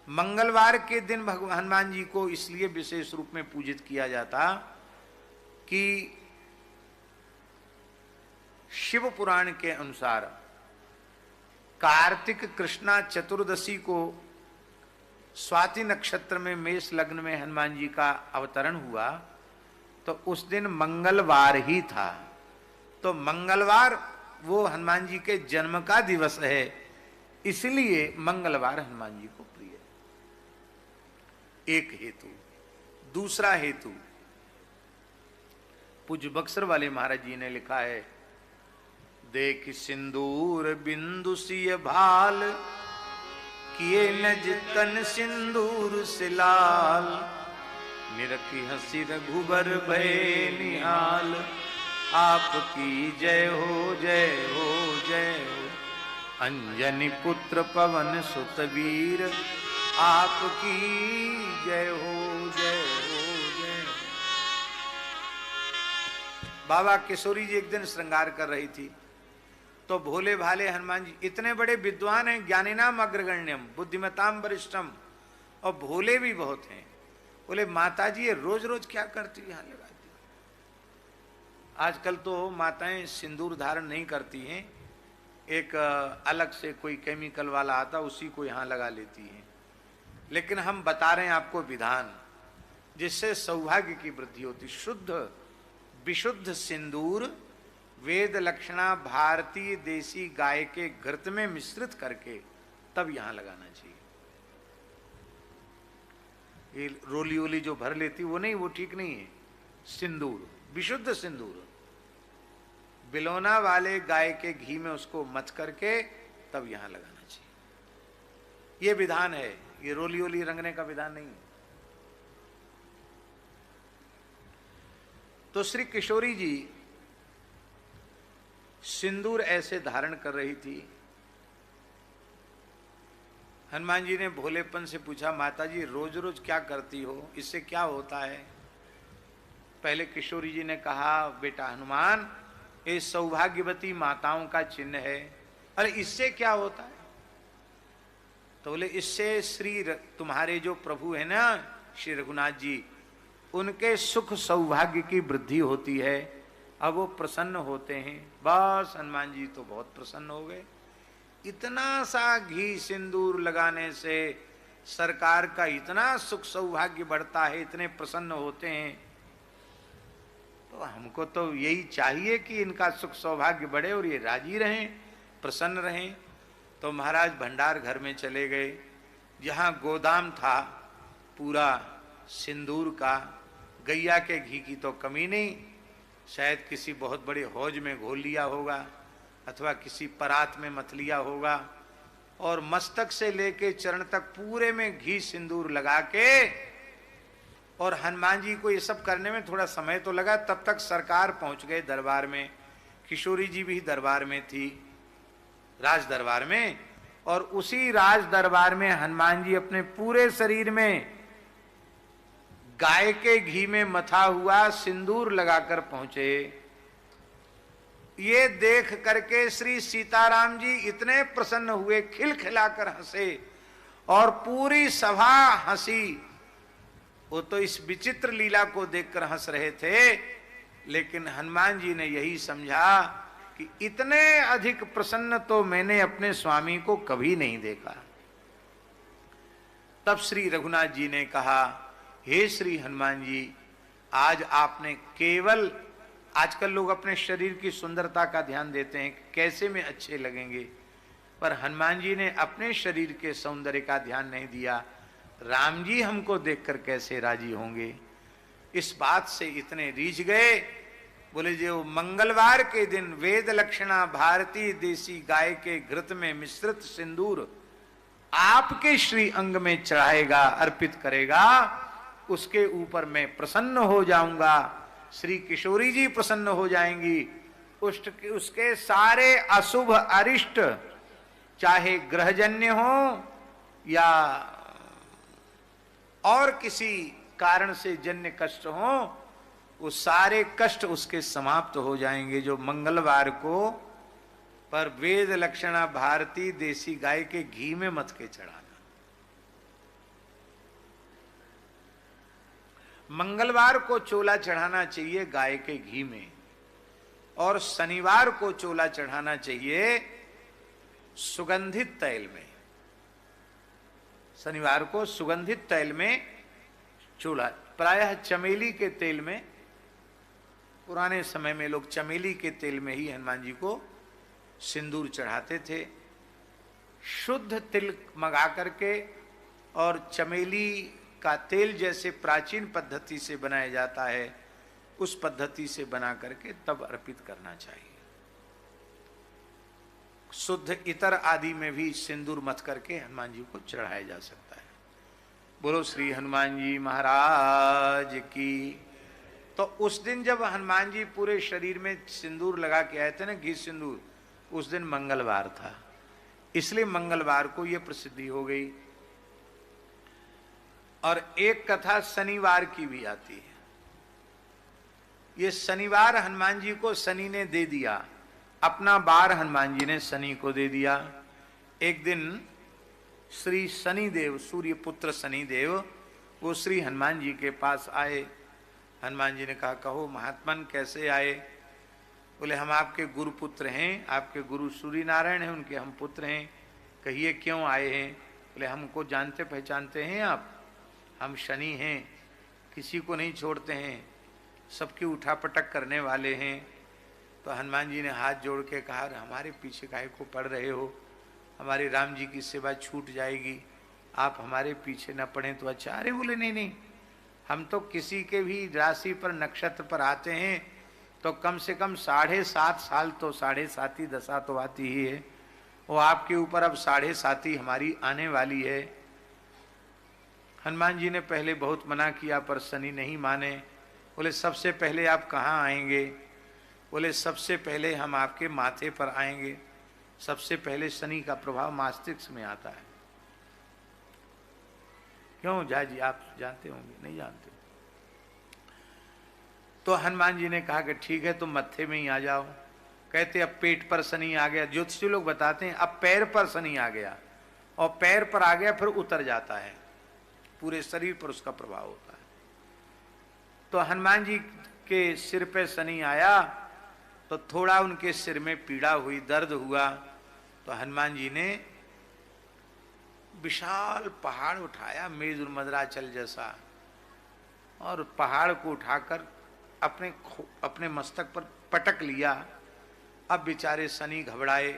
मंगलवार के दिन भगवान हनुमान जी को इसलिए विशेष रूप में पूजित किया जाता कि शिव पुराण के अनुसार कार्तिक कृष्णा चतुर्दशी को स्वाति नक्षत्र में मेष लग्न में हनुमान जी का अवतरण हुआ, तो उस दिन मंगलवार ही था। तो मंगलवार वो हनुमान जी के जन्म का दिवस है, इसलिए मंगलवार हनुमान जी को प्रिय है। एक हेतु। दूसरा हेतु, पूज्य बक्सर वाले महाराज जी ने लिखा है, देख सिंदूर बिंदु सिय भाल, किए नज तन सिंदूर से लाल, निरखी हंसी रघुबर भय निहाल, आपकी जय हो जय हो जय हो। अंजनी पुत्र पवन सुत वीर, आपकी जय हो जय हो जय हो। बाबा किशोरी जी एक दिन श्रृंगार कर रही थी, तो भोले भाले हनुमान जी इतने बड़े विद्वान हैं, ज्ञानिनाम अग्रगण्यम बुद्धिमताम वरिष्ठम, और भोले भी बहुत हैं। बोले माता जी ये रोज रोज क्या करती यहां लगाती? आजकल तो माताएं सिंदूर धारण नहीं करती हैं, एक अलग से कोई केमिकल वाला आता उसी को यहां लगा लेती हैं। लेकिन हम बता रहे हैं आपको विधान, जिससे सौभाग्य की वृद्धि होती। शुद्ध विशुद्ध सिंदूर वेद लक्षणा भारतीय देसी गाय के घृत में मिश्रित करके तब यहां लगाना चाहिए। ये रोली ओली जो भर लेती वो नहीं, वो ठीक नहीं है। सिंदूर, विशुद्ध सिंदूर, बिलोना वाले गाय के घी में उसको मथ करके तब यहां लगाना चाहिए। ये विधान है, ये रोली ओली रंगने का विधान नहीं है। तो श्री किशोरी जी सिंदूर ऐसे धारण कर रही थी। हनुमान जी ने भोलेपन से पूछा, माता जी रोज रोज क्या करती हो, इससे क्या होता है? पहले किशोरी जी ने कहा, बेटा हनुमान ये सौभाग्यवती माताओं का चिन्ह है। अरे इससे क्या होता है? तो बोले इससे श्री तुम्हारे जो प्रभु है ना श्री रघुनाथ जी, उनके सुख सौभाग्य की वृद्धि होती है। अब वो प्रसन्न होते हैं। बस हनुमान जी तो बहुत प्रसन्न हो गए। इतना सा घी सिंदूर लगाने से सरकार का इतना सुख सौभाग्य बढ़ता है, इतने प्रसन्न होते हैं। तो हमको तो यही चाहिए कि इनका सुख सौभाग्य बढ़े और ये राजी रहें, प्रसन्न रहें। तो महाराज भंडार घर में चले गए, जहाँ गोदाम था पूरा सिंदूर का। गैया के घी की तो कमी नहीं, शायद किसी बहुत बड़े हौज में घोल लिया होगा अथवा किसी परात में मथ लिया होगा, और मस्तक से लेके चरण तक पूरे में घी सिंदूर लगा के। और हनुमान जी को ये सब करने में थोड़ा समय तो लगा, तब तक सरकार पहुंच गए दरबार में। किशोरी जी भी दरबार में थी, राज दरबार में। और उसी राज दरबार में हनुमान जी अपने पूरे शरीर में गाय के घी में मथा हुआ सिंदूर लगाकर पहुंचे। ये देख करके श्री सीताराम जी इतने प्रसन्न हुए, खिलखिलाकर हंसे और पूरी सभा हंसी। वो तो इस विचित्र लीला को देखकर हंस रहे थे, लेकिन हनुमान जी ने यही समझा कि इतने अधिक प्रसन्न तो मैंने अपने स्वामी को कभी नहीं देखा। तब श्री रघुनाथ जी ने कहा, हे श्री हनुमान जी, आज आपने केवल, आजकल लोग अपने शरीर की सुंदरता का ध्यान देते हैं, कैसे में अच्छे लगेंगे, पर हनुमान जी ने अपने शरीर के सौंदर्य का ध्यान नहीं दिया। राम जी हमको देखकर कैसे राजी होंगे, इस बात से इतने रीझ गए। बोले जो मंगलवार के दिन वेद लक्षणा भारतीय देसी गाय के घृत में मिश्रित सिंदूर आपके श्री अंग में चढ़ाएगा, अर्पित करेगा, उसके ऊपर मैं प्रसन्न हो जाऊंगा, श्री किशोरी जी प्रसन्न हो जाएंगी। उसके सारे अशुभ अरिष्ट, चाहे ग्रहजन्य हो या और किसी कारण से जन्य कष्ट हो, वो सारे कष्ट उसके समाप्त हो जाएंगे। जो मंगलवार को पर वेद लक्षणा भारतीय देसी गाय के घी में मथ के चढ़ाना। मंगलवार को चोला चढ़ाना चाहिए गाय के घी में, और शनिवार को चोला चढ़ाना चाहिए सुगंधित तैल में। शनिवार को सुगंधित तैल में चूल्हा, प्रायः चमेली के तेल में, पुराने समय में लोग चमेली के तेल में ही हनुमान जी को सिंदूर चढ़ाते थे। शुद्ध तिल मंगा करके और चमेली का तेल जैसे प्राचीन पद्धति से बनाया जाता है, उस पद्धति से बना करके तब अर्पित करना चाहिए। शुद्ध इतर आदि में भी सिंदूर मथ करके हनुमान जी को चढ़ाया जा सकता है। बोलो श्री हनुमान जी महाराज की। तो उस दिन जब हनुमान जी पूरे शरीर में सिंदूर लगा के आए थे ना, घी सिंदूर, उस दिन मंगलवार था, इसलिए मंगलवार को यह प्रसिद्धि हो गई। और एक कथा शनिवार की भी आती है। ये शनिवार हनुमान जी को शनि ने दे दिया, अपना बार हनुमान जी ने शनि को दे दिया। एक दिन श्री शनिदेव, सूर्य पुत्र शनिदेव, वो श्री हनुमान जी के पास आए। हनुमान जी ने कहा, कहो महात्मन कैसे आए? बोले हम आपके गुरु पुत्र हैं, आपके गुरु सूर्य नारायण हैं, उनके हम पुत्र हैं। कहिए क्यों आए हैं? बोले हमको जानते पहचानते हैं आप? हम शनि हैं, किसी को नहीं छोड़ते हैं, सबकी उठापटक करने वाले हैं। तो हनुमान जी ने हाथ जोड़ के कहा, हमारे पीछे काहे को पड़ रहे हो? हमारे राम जी की सेवा छूट जाएगी, आप हमारे पीछे न पड़ें तो अच्छा। अरे बोले नहीं नहीं, हम तो किसी के भी राशि पर नक्षत्र पर आते हैं तो कम से कम 7.5 साल तो 7.5 दशा तो आती ही है, वो आपके ऊपर अब 7.5 हमारी आने वाली है। हनुमान जी ने पहले बहुत मना किया पर शनि नहीं माने। बोले सबसे पहले आप कहाँ आएंगे? बोले सबसे पहले हम आपके माथे पर आएंगे। सबसे पहले शनि का प्रभाव मस्तिष्क में आता है। क्यों जा जी, आप जानते होंगे? नहीं जानते? तो हनुमान जी ने कहा कि ठीक है तुम मत्थे में ही आ जाओ। कहते अब पेट पर शनि आ गया, ज्योतिषी लोग बताते हैं अब पैर पर शनि आ गया, और पैर पर आ गया फिर उतर जाता है, पूरे शरीर पर उसका प्रभाव होता है। तो हनुमान जी के सिर पे शनि आया तो थोड़ा उनके सिर में पीड़ा हुई, दर्द हुआ। तो हनुमान जी ने विशाल पहाड़ उठाया, मेरुर मदराचल जैसा, और पहाड़ को उठाकर अपने मस्तक पर पटक लिया। अब बेचारे शनि घबराए,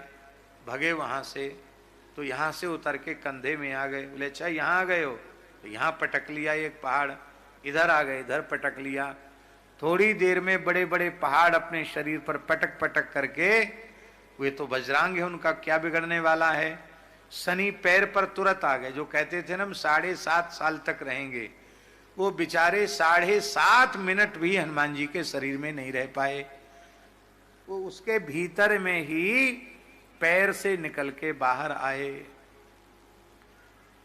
भगे वहां से। तो यहां से उतर के कंधे में आ गए। बोले अच्छा यहाँ आ गए हो? तो यहाँ पटक लिया एक पहाड़, इधर आ गए, इधर पटक लिया। थोड़ी देर में बड़े बड़े पहाड़ अपने शरीर पर पटक पटक करके, वे तो वज्रांग है, उनका क्या बिगड़ने वाला है। शनि पैर पर तुरंत आ गए। जो कहते थे ना हम 7.5 साल तक रहेंगे, वो बेचारे 7.5 मिनट भी हनुमान जी के शरीर में नहीं रह पाए। वो उसके भीतर में ही पैर से निकल के बाहर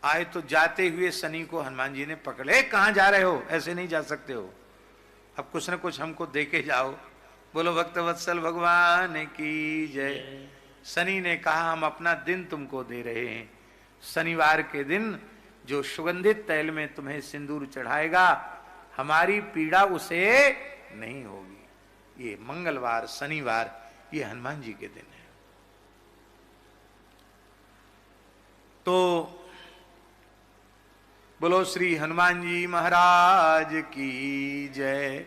आए तो जाते हुए शनि को हनुमान जी ने पकड़े। कहाँ जा रहे हो? ऐसे नहीं जा सकते हो, अब कुछ न कुछ हमको दे के जाओ। बोलो भक्त वत्सल भगवान की जय। शनि ने कहा हम अपना दिन तुमको दे रहे हैं। शनिवार के दिन जो सुगंधित तैल में तुम्हें सिंदूर चढ़ाएगा, हमारी पीड़ा उसे नहीं होगी। ये मंगलवार, शनिवार, ये हनुमान जी के दिन है। तो बोलो श्री हनुमान जी महाराज की जय।